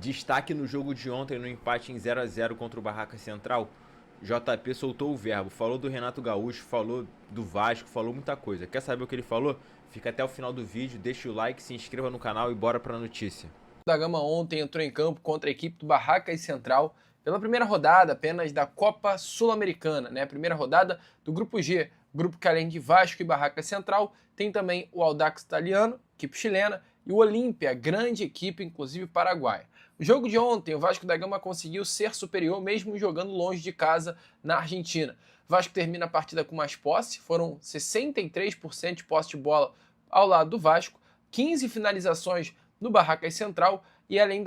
Destaque no jogo de ontem no empate em 0 a 0 contra o Barraca Central. JP soltou o verbo, falou do Renato Gaúcho, falou do Vasco, falou muita coisa. Quer saber o que ele falou? Fica até o final do vídeo, deixa o like, se inscreva no canal e bora pra notícia. Da Gama ontem entrou em campo contra a equipe do Barracas Central pela primeira rodada apenas da Copa Sul-Americana, né? A primeira rodada do Grupo G, grupo que além de Vasco e Barracas Central, tem também o Audax Italiano, equipe chilena, e o Olímpia, grande equipe, inclusive paraguaia. O jogo de ontem, o Vasco da Gama conseguiu ser superior mesmo jogando longe de casa na Argentina. O Vasco termina a partida com mais posse, foram 63% de posse de bola ao lado do Vasco, 15 finalizações no Barracas Central e além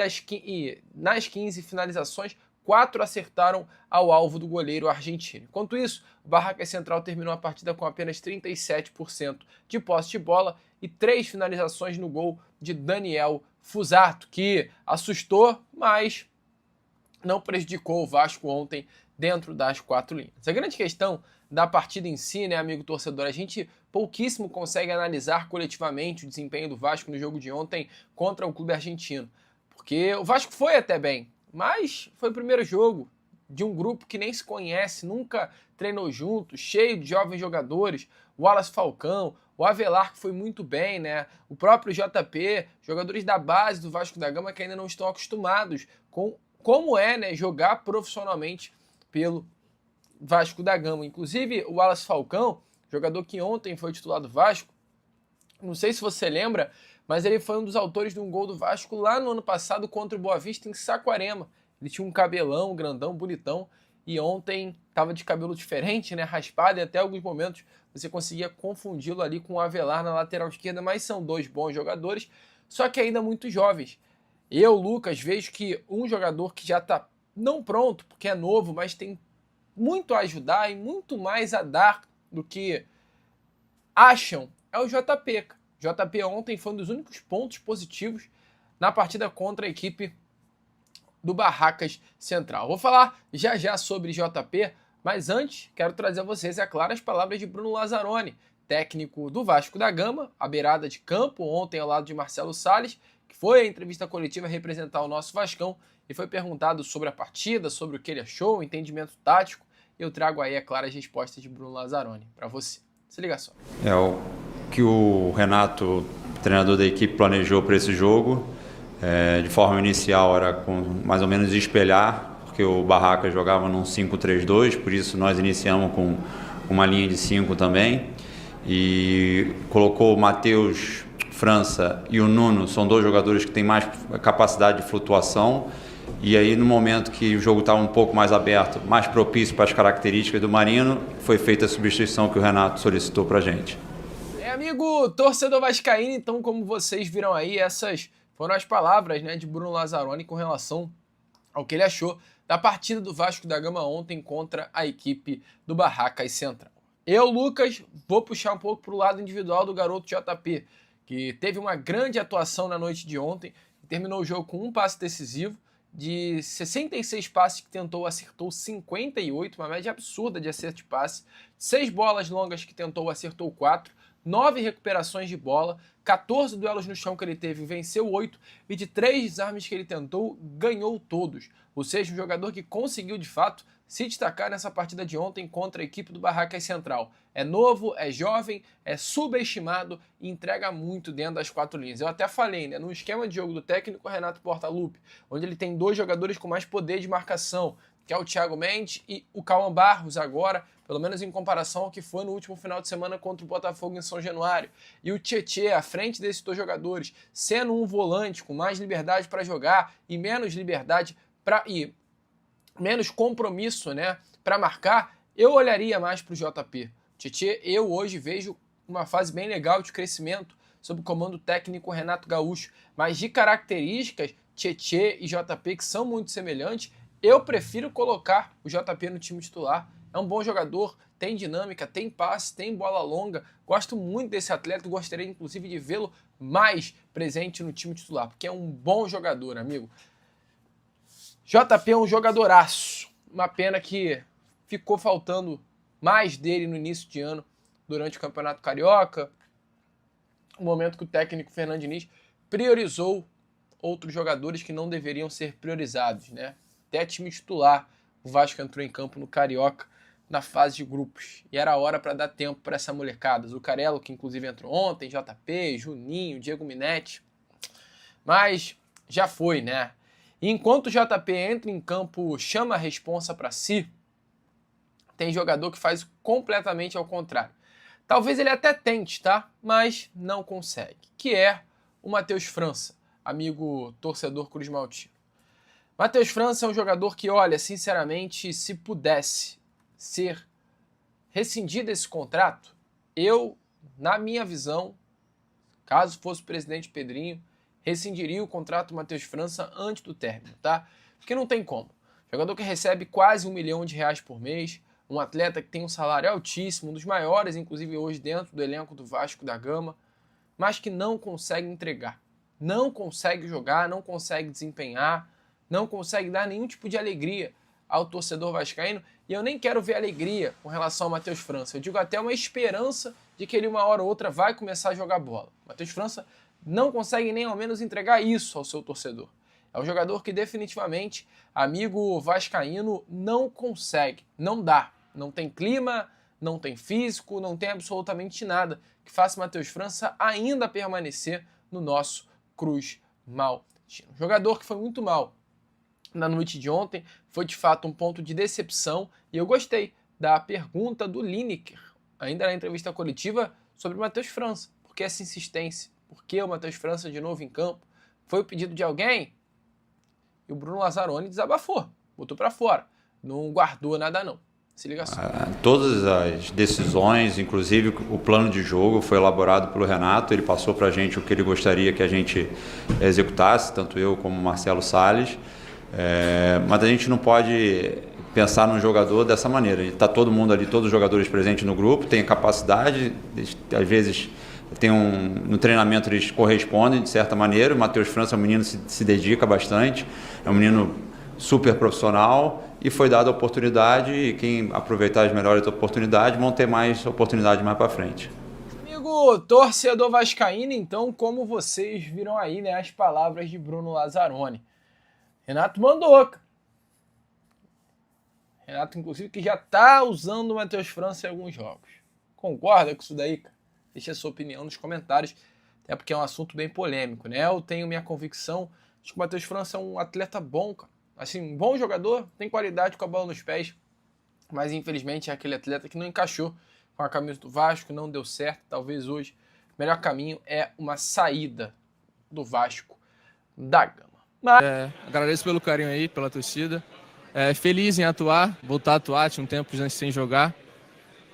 nas 15 finalizações, 4 acertaram ao alvo do goleiro argentino. Enquanto isso, o Barracas Central terminou a partida com apenas 37% de posse de bola e 3 finalizações no gol de Daniel Fusato, que assustou, mas não prejudicou o Vasco ontem dentro das 4 linhas. A grande questão da partida em si, né, amigo torcedor, a gente pouquíssimo consegue analisar coletivamente o desempenho do Vasco no jogo de ontem contra o clube argentino. Porque o Vasco foi até bem, mas foi o primeiro jogo de um grupo que nem se conhece, nunca treinou junto, cheio de jovens jogadores, o Wallace Falcão, o Avelar que foi muito bem, né? O próprio JP, jogadores da base do Vasco da Gama que ainda não estão acostumados com como é, né, jogar profissionalmente pelo Vasco da Gama. Inclusive, o Wallace Falcão, jogador que ontem foi titular do Vasco, não sei se você lembra, mas ele foi um dos autores de um gol do Vasco lá no ano passado contra o Boa Vista em Saquarema. Ele tinha um cabelão grandão, bonitão, e ontem estava de cabelo diferente, né, raspado, e até alguns momentos você conseguia confundi-lo ali com o Avelar na lateral esquerda, mas são dois bons jogadores, só que ainda muito jovens. Eu, Lucas, vejo que um jogador que já está não pronto, porque é novo, mas tem muito a ajudar e muito mais a dar do que acham, é o JP. JP ontem foi um dos únicos pontos positivos na partida contra a equipe do Barracas Central. Vou falar já já sobre JP, mas antes quero trazer a vocês, é claro, as palavras de Bruno Lazzaroni, técnico do Vasco da Gama, à beirada de campo, ontem ao lado de Marcelo Salles, que foi à entrevista coletiva representar o nosso Vascão e foi perguntado sobre a partida, sobre o que ele achou, o entendimento tático, e eu trago aí, é claro, as respostas de Bruno Lazzaroni para você. Se liga só. O que o Renato, treinador da equipe, planejou para esse jogo, de forma inicial era com mais ou menos espelhar, porque o Barraca jogava num 5-3-2, por isso nós iniciamos com uma linha de 5 também, e colocou o Matheus França e o Nuno, são dois jogadores que têm mais capacidade de flutuação, e aí no momento que o jogo estava um pouco mais aberto, mais propício para as características do Marino, foi feita a substituição que o Renato solicitou para a gente. Amigo torcedor vascaíno, então como vocês viram aí, essas foram as palavras, né, de Bruno Lazzaroni com relação ao que ele achou da partida do Vasco da Gama ontem contra a equipe do Barracas Central. Eu, Lucas, vou puxar um pouco para o lado individual do garoto JP, que teve uma grande atuação na noite de ontem e terminou o jogo com um passe decisivo. De 66 passes que tentou, acertou 58, uma média absurda de acerto de passe. 6 bolas longas que tentou, acertou 4. 9 recuperações de bola, 14 duelos no chão que ele teve, venceu 8, e de 3 desarmes que ele tentou, ganhou todos. Ou seja, um jogador que conseguiu de fato se destacar nessa partida de ontem contra a equipe do Barracas Central. É novo, é jovem, é subestimado e entrega muito dentro das 4 linhas. Eu até falei, né, no esquema de jogo do técnico Renato Portaluppi, onde ele tem 2 jogadores com mais poder de marcação, que é o Thiago Mendes e o Cauã Barros agora, pelo menos em comparação ao que foi no último final de semana contra o Botafogo em São Januário. E o Tietê, à frente desses 2 jogadores, sendo um volante com mais liberdade para jogar e menos liberdade e menos compromisso, né, para marcar, eu olharia mais para o JP. Tietê, eu hoje vejo uma fase bem legal de crescimento sob o comando técnico Renato Gaúcho, mas de características, Tietê e JP que são muito semelhantes, eu prefiro colocar o JP no time titular. É um bom jogador, tem dinâmica, tem passe, tem bola longa. Gosto muito desse atleta, gostaria inclusive de vê-lo mais presente no time titular, porque é um bom jogador, amigo. JP é um jogadoraço. Uma pena que ficou faltando mais dele no início de ano, durante o Campeonato Carioca. O momento que o técnico Fernando Diniz priorizou outros jogadores que não deveriam ser priorizados, né? Até time titular, o Vasco entrou em campo no Carioca na fase de grupos. E era hora para dar tempo para essa molecada. Zuccarello, que inclusive entrou ontem, JP, Juninho, Diego Minetti. Mas já foi, né? E enquanto o JP entra em campo, chama a responsa para si, tem jogador que faz completamente ao contrário. Talvez ele até tente, tá? Mas não consegue. Que é o Matheus França, amigo torcedor Cruz Maltino. Matheus França é um jogador que, olha, sinceramente, se pudesse ser rescindido esse contrato, eu, na minha visão, caso fosse o presidente Pedrinho, rescindiria o contrato do Matheus França antes do término, tá? Porque não tem como. Jogador que recebe quase R$1 milhão por mês, um atleta que tem um salário altíssimo, um dos maiores, inclusive hoje, dentro do elenco do Vasco da Gama, mas que não consegue entregar. Não consegue jogar, não consegue desempenhar, não consegue dar nenhum tipo de alegria ao torcedor vascaíno. E eu nem quero ver alegria com relação ao Matheus França. Eu digo até uma esperança de que ele uma hora ou outra vai começar a jogar bola. Matheus França não consegue nem ao menos entregar isso ao seu torcedor. É um jogador que definitivamente, amigo vascaíno, não consegue, não dá. Não tem clima, não tem físico, não tem absolutamente nada que faça o Matheus França ainda permanecer no nosso Cruz Maltino. Um jogador que foi muito mal na noite de ontem, foi de fato um ponto de decepção, e eu gostei da pergunta do Lineker, ainda na entrevista coletiva, sobre o Matheus França. Por que essa insistência? Por que o Matheus França de novo em campo? Foi o pedido de alguém? E o Bruno Lazzaroni desabafou, botou para fora, não guardou nada não. Se liga só. Todas as decisões, inclusive o plano de jogo, foi elaborado pelo Renato. Ele passou para a gente o que ele gostaria que a gente executasse, tanto eu como o Marcelo Salles. Mas a gente não pode pensar num jogador dessa maneira. Está todo mundo ali, todos os jogadores presentes no grupo, tem capacidade, às vezes no treinamento eles correspondem de certa maneira. O Matheus França é um menino que se dedica bastante, é um menino super profissional, e foi dada a oportunidade, e quem aproveitar as melhores oportunidades vão ter mais oportunidade mais para frente. Amigo torcedor vascaíno, então, como vocês viram aí, né, as palavras de Bruno Lazzaroni. Renato mandou, cara. Renato, inclusive, que já tá usando o Matheus França em alguns jogos. Concorda com isso daí, cara? Deixa a sua opinião nos comentários, até porque é um assunto bem polêmico, né? Eu tenho minha convicção de que o Matheus França é um atleta bom, cara. Assim, um bom jogador, tem qualidade com a bola nos pés, mas infelizmente é aquele atleta que não encaixou com a camisa do Vasco, não deu certo. Talvez hoje o melhor caminho é uma saída do Vasco da Gama. Mas... agradeço pelo carinho aí, pela torcida. Feliz em atuar, voltar a atuar, tinha um tempo sem jogar.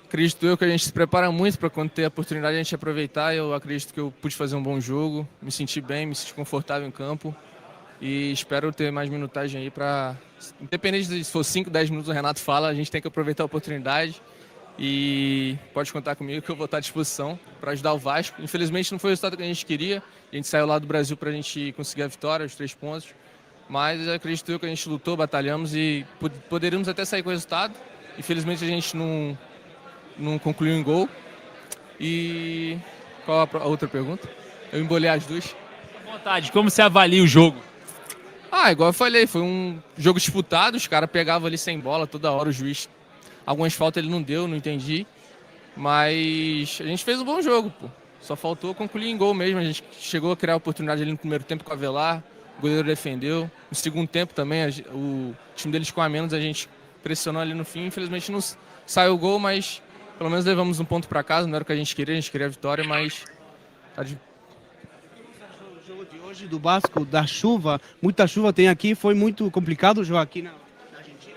Acredito eu que a gente se prepara muito para quando ter a oportunidade a gente aproveitar. Eu acredito que eu pude fazer um bom jogo, me senti bem, me senti confortável em campo. E espero ter mais minutagem aí para... Independente de se for 5, 10 minutos, o Renato fala, a gente tem que aproveitar a oportunidade. E pode contar comigo que eu vou estar à disposição para ajudar o Vasco. Infelizmente não foi o resultado que a gente queria. A gente saiu lá do Brasil para a gente conseguir a vitória, os 3 pontos. Mas acredito eu que a gente lutou, batalhamos e poderíamos até sair com o resultado. Infelizmente a gente não concluiu em gol. E qual a outra pergunta? Eu embolei as duas. À vontade, como você avalia o jogo? Igual eu falei, foi um jogo disputado, os caras pegavam ali sem bola toda hora, o juiz. Algumas faltas ele não deu, não entendi. Mas a gente fez um bom jogo, pô. Só faltou concluir em gol mesmo. A gente chegou a criar oportunidade ali no primeiro tempo com o Avelar, o goleiro defendeu. No segundo tempo também, o time deles com a menos, a gente pressionou ali no fim. Infelizmente não saiu o gol, mas pelo menos levamos um ponto para casa. Não era o que a gente queria a vitória, mas tá de... de hoje do Vasco, da chuva, muita chuva tem aqui, foi muito complicado jogar aqui na Argentina?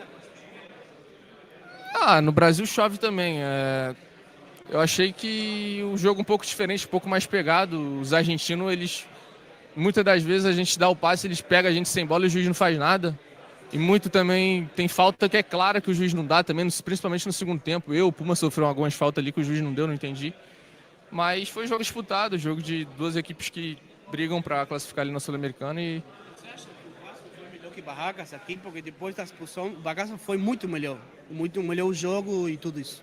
No Brasil chove também. Eu achei que o jogo um pouco diferente, um pouco mais pegado. Os argentinos, eles, muitas das vezes a gente dá o passe, eles pegam a gente sem bola e o juiz não faz nada. E muito também tem falta que é clara que o juiz não dá também, principalmente no segundo tempo. O Puma sofreu algumas faltas ali que o juiz não deu, não entendi. Mas foi jogo disputado, jogo de duas equipes que brigam para classificar ali na Sul-Americana. E você acha que o Vasco foi melhor que Barracas aqui? Porque depois da expulsão, o Barracas foi muito melhor o jogo e tudo isso.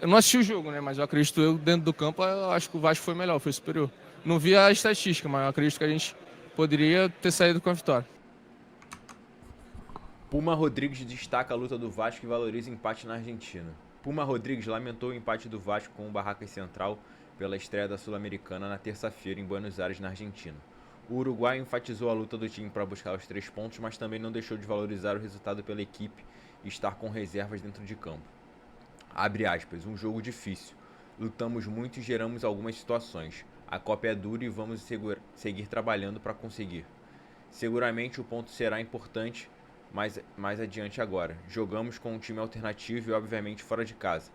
Eu não assisti o jogo, né? Mas eu acredito dentro do campo, eu acho que o Vasco foi melhor, foi superior. Não vi a estatística, mas eu acredito que a gente poderia ter saído com a vitória. Puma Rodrigues destaca a luta do Vasco e valoriza empate na Argentina. Puma Rodrigues lamentou o empate do Vasco com o Barracas Central pela estreia da Sul-Americana na terça-feira em Buenos Aires, na Argentina. O uruguaio enfatizou a luta do time para buscar os 3 pontos, mas também não deixou de valorizar o resultado pela equipe e estar com reservas dentro de campo. Abre aspas, um jogo difícil. Lutamos muito e geramos algumas situações. A Copa é dura e vamos seguir trabalhando para conseguir. Seguramente o ponto será importante mais adiante agora. Jogamos com um time alternativo e obviamente fora de casa.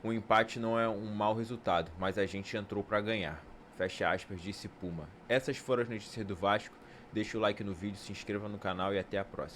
O empate não é um mau resultado, mas a gente entrou para ganhar. Fecha aspas, disse Puma. Essas foram as notícias do Vasco. Deixa o like no vídeo, se inscreva no canal e até a próxima.